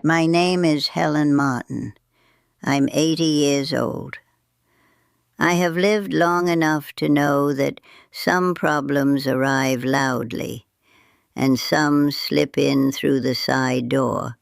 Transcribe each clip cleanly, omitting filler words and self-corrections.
My name is Helen Martin. I'm 80 years old. I have lived long enough to know that some problems arrive loudly, and some slip in through the side door,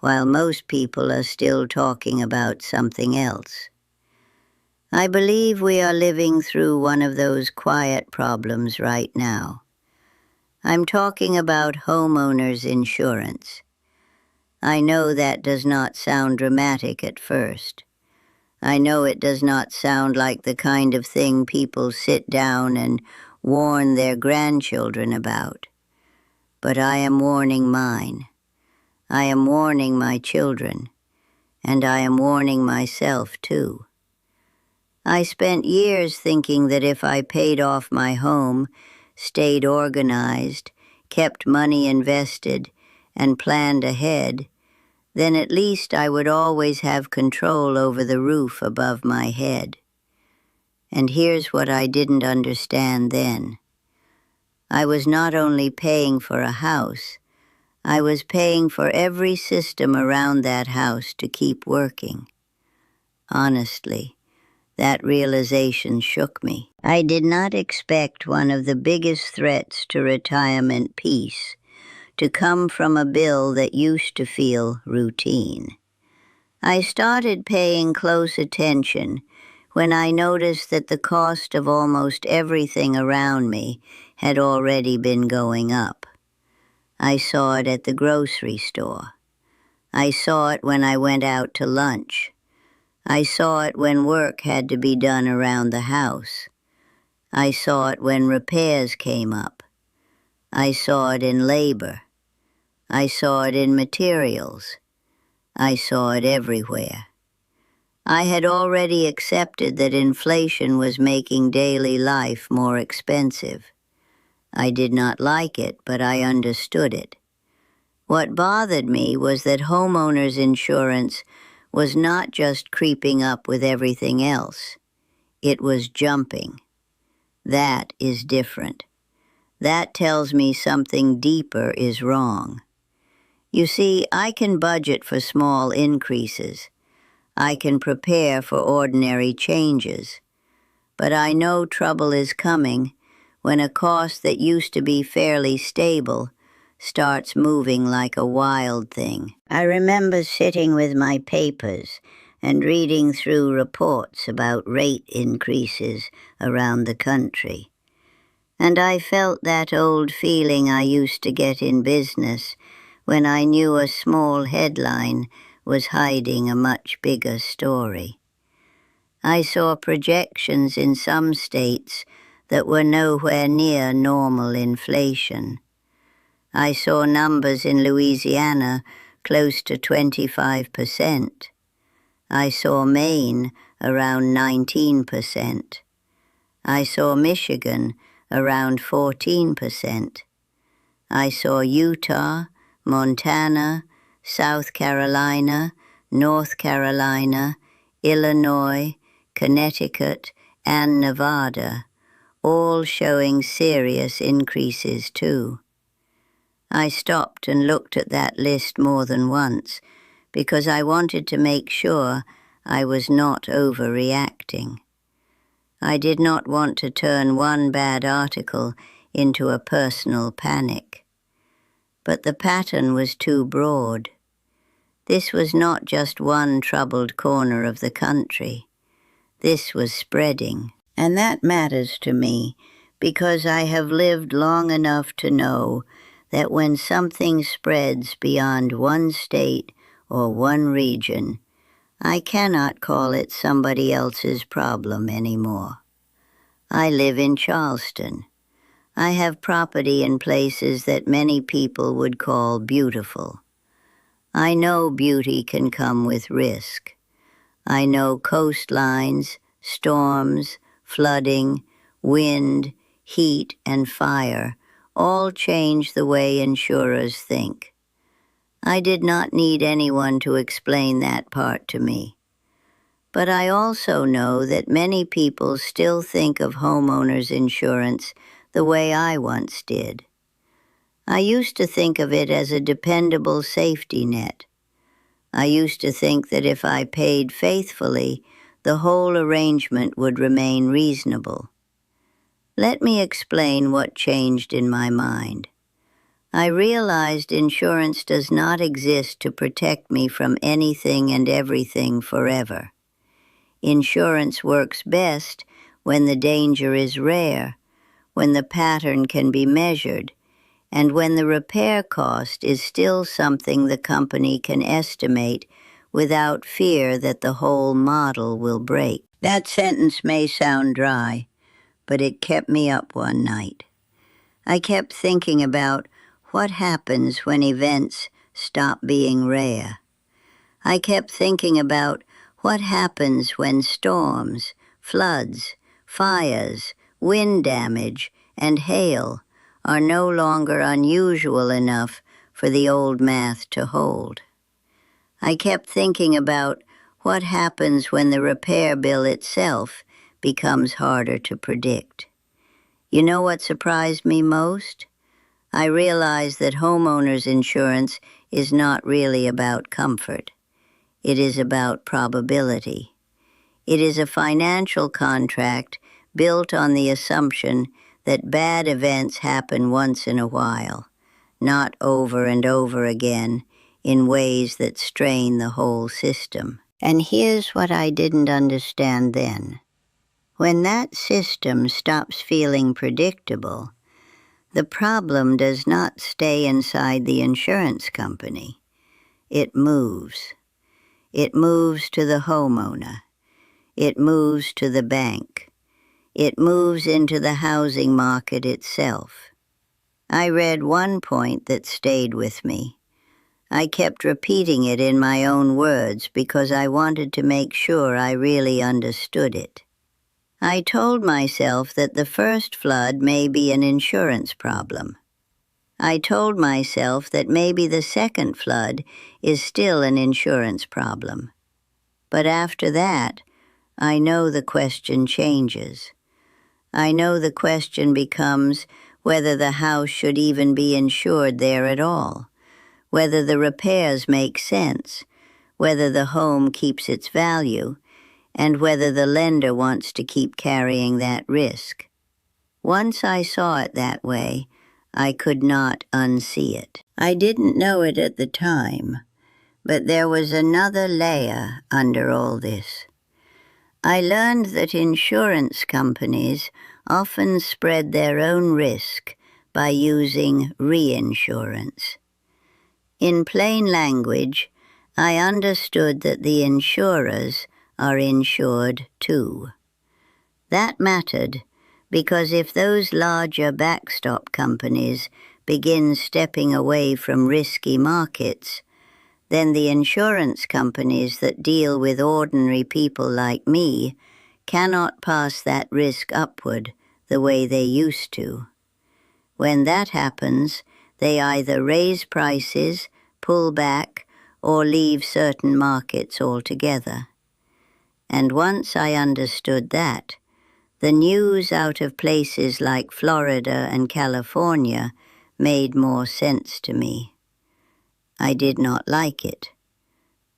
while most people are still talking about something else. I believe we are living through one of those quiet problems right now. I'm talking about homeowners insurance. I know that does not sound dramatic at first. I know it does not sound like the kind of thing people sit down and warn their grandchildren about. But I am warning mine. I am warning my children. And I am warning myself, too. I spent years thinking that if I paid off my home, stayed organized, kept money invested, and planned ahead, then at least I would always have control over the roof above my head. And here's what I didn't understand then. I was not only paying for a house, I was paying for every system around that house to keep working. Honestly, that realization shook me. I did not expect one of the biggest threats to retirement peace to come from a bill that used to feel routine. I started paying close attention when I noticed that the cost of almost everything around me had already been going up. I saw it at the grocery store. I saw it when I went out to lunch. I saw it when work had to be done around the house. I saw it when repairs came up. I saw it in labor. I saw it in materials. I saw it everywhere. I had already accepted that inflation was making daily life more expensive. I did not like it, but I understood it. What bothered me was that homeowners insurance was not just creeping up with everything else. It was jumping. That is different. That tells me something deeper is wrong. You see, I can budget for small increases. I can prepare for ordinary changes. But I know trouble is coming when a cost that used to be fairly stable starts moving like a wild thing. I remember sitting with my papers and reading through reports about rate increases around the country. And I felt that old feeling I used to get in business when I knew a small headline was hiding a much bigger story. I saw projections in some states that were nowhere near normal inflation. I saw numbers in Louisiana close to 25%. I saw Maine around 19%. I saw Michigan around 14%. I saw Utah, Montana, South Carolina, North Carolina, Illinois, Connecticut, and Nevada, all showing serious increases too. I stopped and looked at that list more than once because I wanted to make sure I was not overreacting. I did not want to turn one bad article into a personal panic. But the pattern was too broad. This was not just one troubled corner of the country. This was spreading. And that matters to me because I have lived long enough to know that when something spreads beyond one state or one region, I cannot call it somebody else's problem anymore. I live in Charleston. I have property in places that many people would call beautiful. I know beauty can come with risk. I know coastlines, storms, flooding, wind, heat, and fire all change the way insurers think. I did not need anyone to explain that part to me. But I also know that many people still think of homeowners insurance the way I once did. I used to think of it as a dependable safety net. I used to think that if I paid faithfully, the whole arrangement would remain reasonable. Let me explain what changed in my mind. I realized insurance does not exist to protect me from anything and everything forever. Insurance works best when the danger is rare, when the pattern can be measured, and when the repair cost is still something the company can estimate without fear that the whole model will break. That sentence may sound dry, but it kept me up one night. I kept thinking about what happens when events stop being rare. I kept thinking about what happens when storms, floods, fires, wind damage, and hail are no longer unusual enough for the old math to hold. I kept thinking about what happens when the repair bill itself becomes harder to predict. You know what surprised me most? I realized that homeowners insurance is not really about comfort. It is about probability. It is a financial contract built on the assumption that bad events happen once in a while, not over and over again in ways that strain the whole system. And here's what I didn't understand then. When that system stops feeling predictable, the problem does not stay inside the insurance company. It moves. It moves to the homeowner. It moves to the bank. It moves into the housing market itself. I read one point that stayed with me. I kept repeating it in my own words because I wanted to make sure I really understood it. I told myself that the first flood may be an insurance problem. I told myself that maybe the second flood is still an insurance problem. But after that, I know the question changes. I know the question becomes whether the house should even be insured there at all, whether the repairs make sense, whether the home keeps its value, and whether the lender wants to keep carrying that risk. Once I saw it that way, I could not unsee it. I didn't know it at the time, but there was another layer under all this. I learned that insurance companies often spread their own risk by using reinsurance. In plain language, I understood that the insurers are insured too. That mattered because if those larger backstop companies begin stepping away from risky markets, then the insurance companies that deal with ordinary people like me cannot pass that risk upward the way they used to. When that happens, they either raise prices, pull back, or leave certain markets altogether. And once I understood that, the news out of places like Florida and California made more sense to me. I did not like it,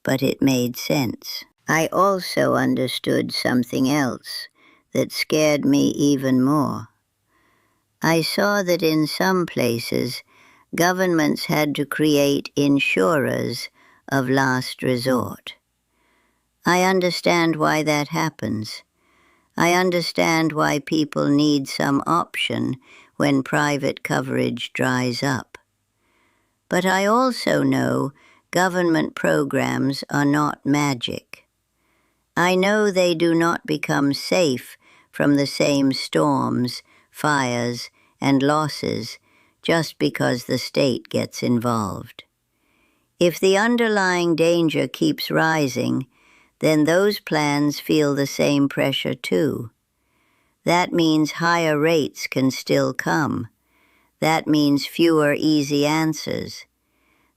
but it made sense. I also understood something else that scared me even more. I saw that in some places, governments had to create insurers of last resort. I understand why that happens. I understand why people need some option when private coverage dries up. But I also know government programs are not magic. I know they do not become safe from the same storms, fires, and losses just because the state gets involved. If the underlying danger keeps rising, then those plans feel the same pressure too. That means higher rates can still come. That means fewer easy answers.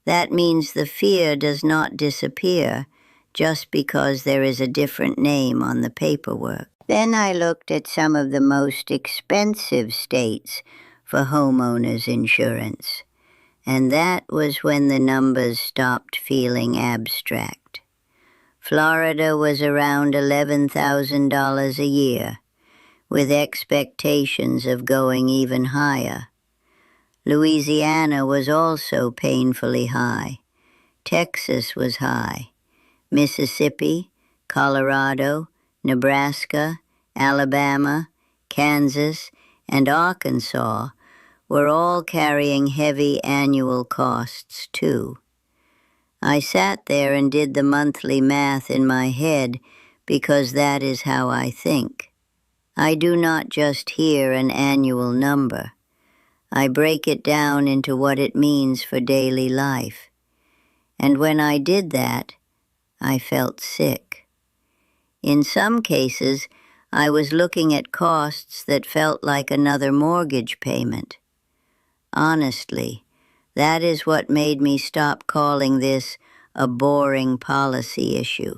That means the fear does not disappear just because there is a different name on the paperwork. Then I looked at some of the most expensive states for homeowners insurance, And that was when the numbers stopped feeling abstract. Florida was around $11,000 a year, with expectations of going even higher. Louisiana was also painfully high. Texas was high. Mississippi, Colorado, Nebraska, Alabama, Kansas, and Arkansas were all carrying heavy annual costs too. I sat there and did the monthly math in my head because that is how I think. I do not just hear an annual number. I break it down into what it means for daily life. And when I did that, I felt sick. In some cases, I was looking at costs that felt like another mortgage payment. Honestly, that is what made me stop calling this a boring policy issue.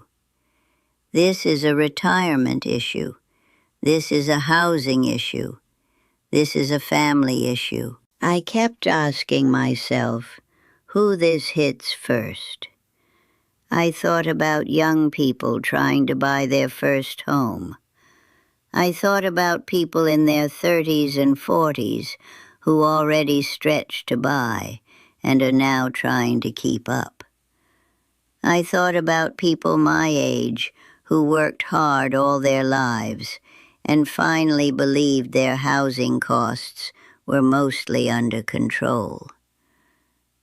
This is a retirement issue. This is a housing issue. This is a family issue. I kept asking myself who this hits first. I thought about young people trying to buy their first home. I thought about people in their 30s and 40s who already stretched to buy and are now trying to keep up. I thought about people my age who worked hard all their lives and finally believed their housing costs were mostly under control.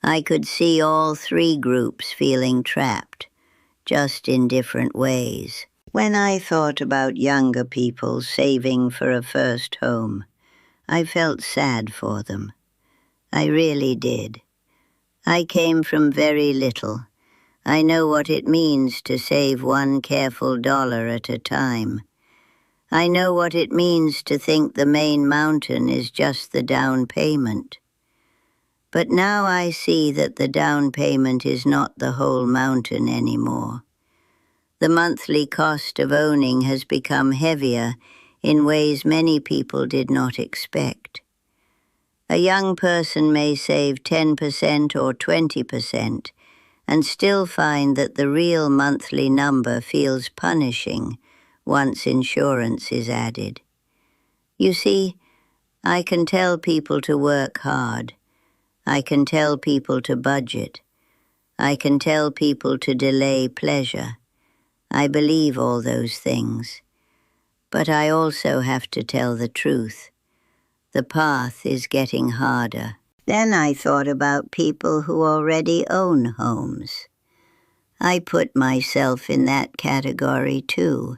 I could see all three groups feeling trapped, just in different ways. When I thought about younger people saving for a first home, I felt sad for them. I really did. I came from very little. I know what it means to save one careful dollar at a time. I know what it means to think the main mountain is just the down payment. But now I see that the down payment is not the whole mountain anymore. The monthly cost of owning has become heavier in ways many people did not expect. A young person may save 10% or 20% and still find that the real monthly number feels punishing once insurance is added. You see, I can tell people to work hard. I can tell people to budget. I can tell people to delay pleasure. I believe all those things. But I also have to tell the truth. The path is getting harder. Then I thought about people who already own homes. I put myself in that category too,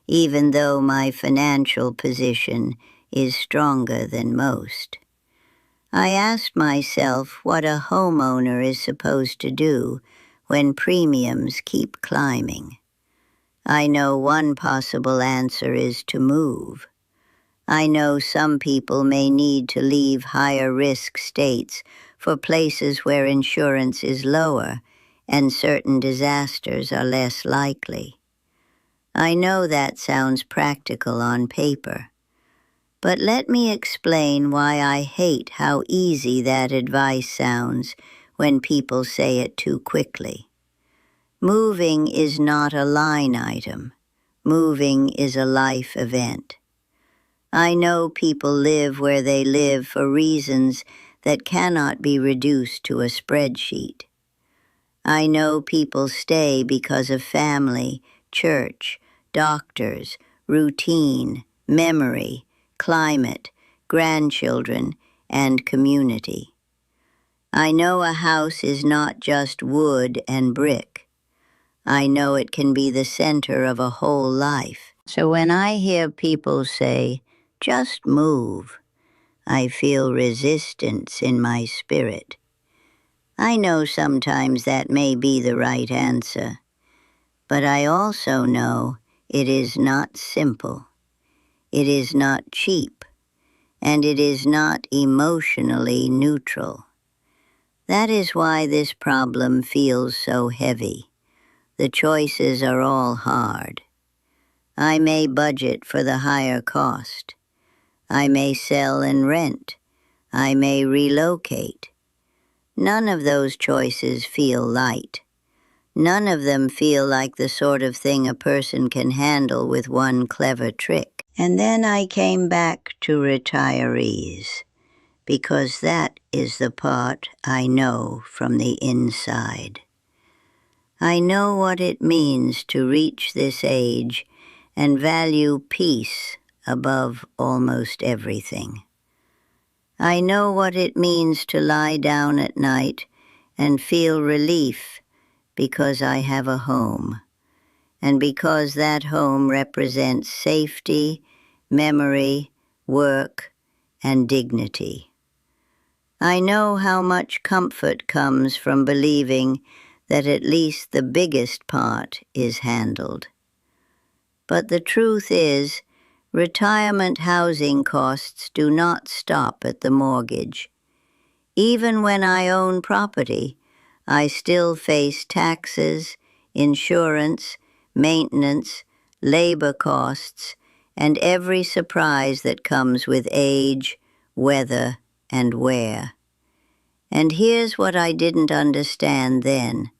even though my financial position is stronger than most. I asked myself what a homeowner is supposed to do when premiums keep climbing. I know one possible answer is to move. I know some people may need to leave higher-risk states for places where insurance is lower and certain disasters are less likely. I know that sounds practical on paper, but let me explain why I hate how easy that advice sounds when people say it too quickly. Moving is not a line item. Moving is a life event. I know people live where they live for reasons that cannot be reduced to a spreadsheet. I know people stay because of family, church, doctors, routine, memory, climate, grandchildren, and community. I know a house is not just wood and brick. I know it can be the center of a whole life. So when I hear people say, "Just move," I feel resistance in my spirit. I know sometimes that may be the right answer, but I also know it is not simple. It is not cheap, and it is not emotionally neutral. That is why this problem feels so heavy. The choices are all hard. I may budget for the higher cost. I may sell and rent. I may relocate. None of those choices feel light. None of them feel like the sort of thing a person can handle with one clever trick. And then I came back to retirees, because that is the part I know from the inside. I know what it means to reach this age and value peace above almost everything. I know what it means to lie down at night and feel relief because I have a home, and because that home represents safety, memory, work, and dignity. I know how much comfort comes from believing that at least the biggest part is handled. But the truth is, retirement housing costs do not stop at the mortgage. Even when I own property, I still face taxes, insurance, maintenance, labor costs, and every surprise that comes with age, weather, and wear. And here's what I didn't understand then.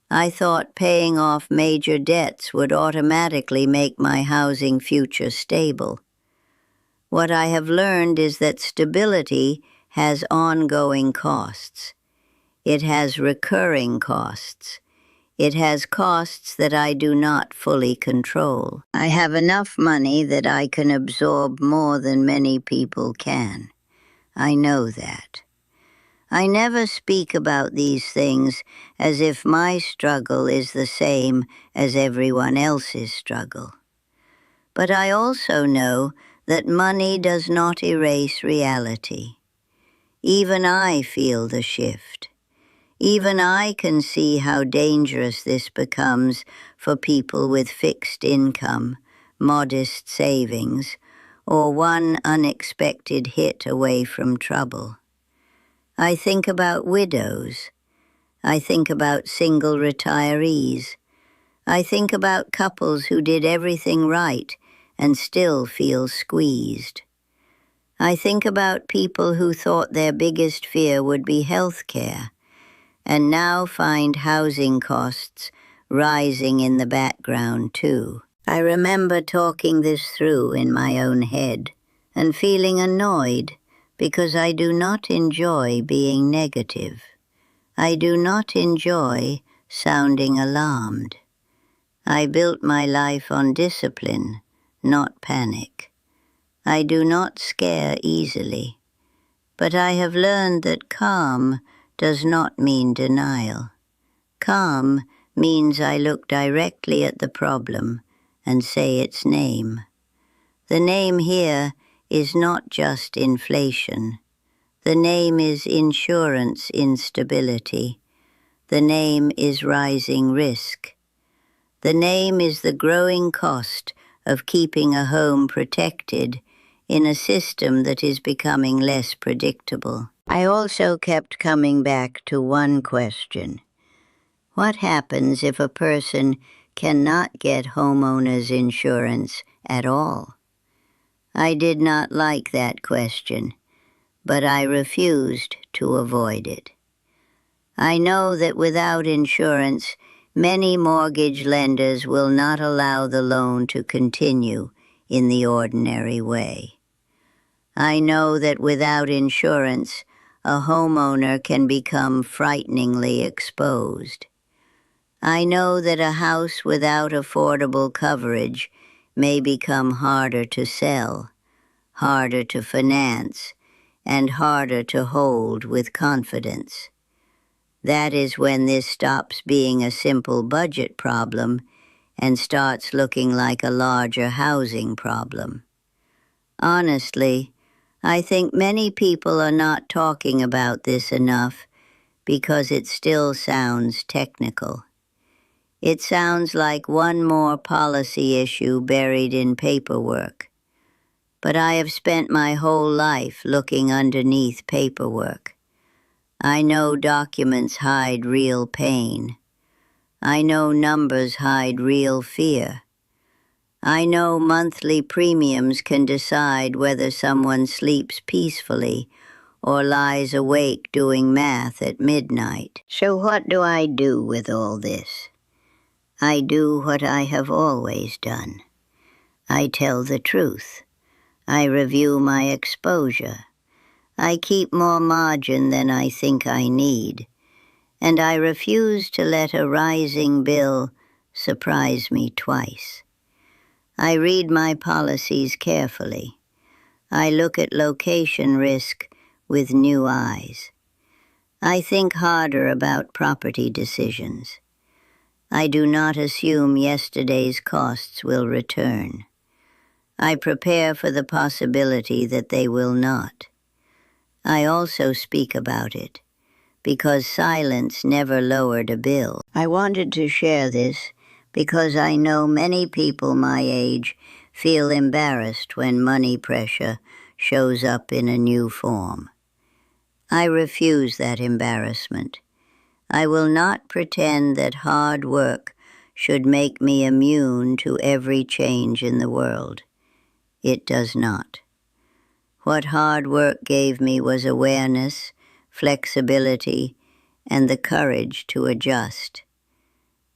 I thought paying off major debts would automatically make my housing future stable. What I have learned is that stability has ongoing costs. It has recurring costs. It has costs that I do not fully control. I have enough money that I can absorb more than many people can. I know that. I never speak about these things as if my struggle is the same as everyone else's struggle. But I also know that money does not erase reality. Even I feel the shift. Even I can see how dangerous this becomes for people with fixed income, modest savings, or one unexpected hit away from trouble. I think about widows. I think about single retirees. I think about couples who did everything right and still feel squeezed. I think about people who thought their biggest fear would be health care, and now find housing costs rising in the background too. I remember talking this through in my own head and feeling annoyed because I do not enjoy being negative. I do not enjoy sounding alarmed. I built my life on discipline, not panic. I do not scare easily, but I have learned that calm does not mean denial. Calm means I look directly at the problem and say its name. The name here is not just inflation. The name is insurance instability. The name is rising risk. The name is the growing cost of keeping a home protected in a system that is becoming less predictable. I also kept coming back to one question. What happens if a person cannot get homeowners insurance at all? I did not like that question, but I refused to avoid it. I know that without insurance, many mortgage lenders will not allow the loan to continue in the ordinary way. I know that without insurance, a homeowner can become frighteningly exposed. I know that a house without affordable coverage may become harder to sell, harder to finance, and harder to hold with confidence. That is when this stops being a simple budget problem and starts looking like a larger housing problem. Honestly, I think many people are not talking about this enough because it still sounds technical. It sounds like one more policy issue buried in paperwork. But I have spent my whole life looking underneath paperwork. I know documents hide real pain. I know numbers hide real fear. I know monthly premiums can decide whether someone sleeps peacefully or lies awake doing math at midnight. So what do I do with all this? I do what I have always done. I tell the truth. I review my exposure. I keep more margin than I think I need. And I refuse to let a rising bill surprise me twice. I read my policies carefully. I look at location risk with new eyes. I think harder about property decisions. I do not assume yesterday's costs will return. I prepare for the possibility that they will not. I also speak about it, because silence never lowered a bill. I wanted to share this because I know many people my age feel embarrassed when money pressure shows up in a new form. I refuse that embarrassment. I will not pretend that hard work should make me immune to every change in the world. It does not. What hard work gave me was awareness, flexibility, and the courage to adjust.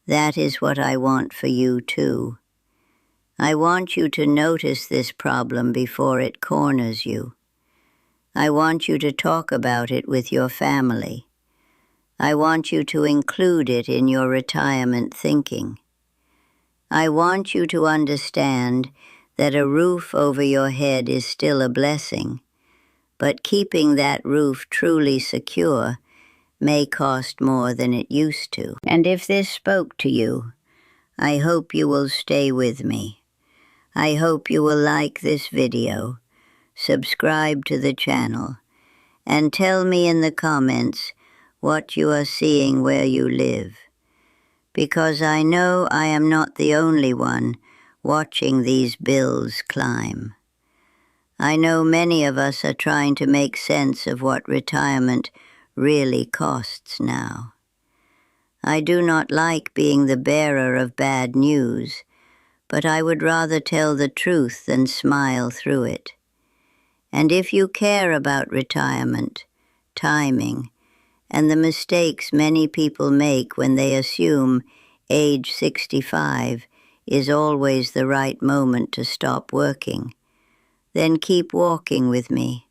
That is what I want for you, too. I want you to notice this problem before it corners you. I want you to talk about it with your family. I want you to include it in your retirement thinking. I want you to understand that a roof over your head is still a blessing, but keeping that roof truly secure may cost more than it used to. And if this spoke to you, I hope you will stay with me. I hope you will like this video, subscribe to the channel, and tell me in the comments what you are seeing where you live. Because I know I am not the only one watching these bills climb. I know many of us are trying to make sense of what retirement really costs now. I do not like being the bearer of bad news, but I would rather tell the truth than smile through it. And if you care about retirement, timing, and the mistakes many people make when they assume age 65 is always the right moment to stop working, then keep walking with me.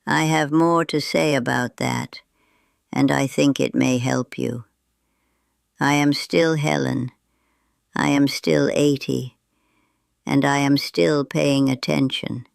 I have more to say about that, and I think it may help you. I am still Helen. I am still 80, and I am still paying attention.